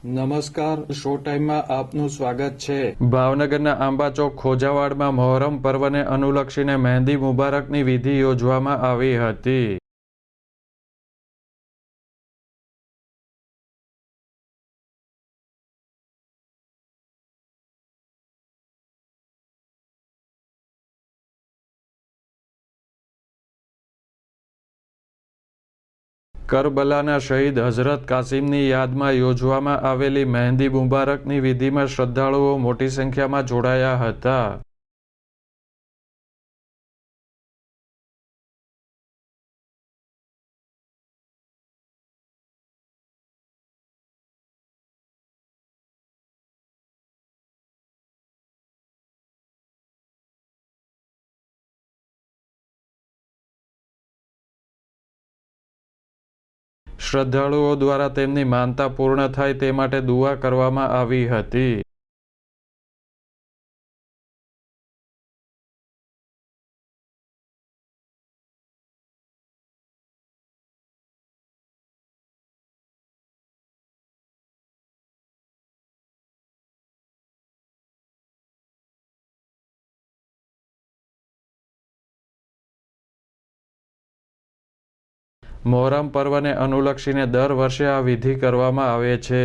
નમસ્કાર, શો ટાઈમમાં આપનું સ્વાગત છે। ભાવનગરના આંબાચોક ખોજાવાડમાં મહોરમ પર્વને અનુલક્ષીને મહેંદી મુબારકની વિધિ યોજવામાં આવી હતી। કરબલાના શહીદ હઝરત કાસિમની યાદમાં યોજવામાં આવેલી મહેંદી મુબારકની વિધિમાં શ્રદ્ધાળુઓ મોટી સંખ્યામાં જોડાયા હતા। શ્રદ્ધાળુઓ દ્વારા તેમની માનતા પૂર્ણ થાય તે માટે દુઆ કરવામાં આવી હતી। મહોરમ પર્વને અનુલક્ષીને દર વર્ષે આ વિધિ કરવામાં આવે છે।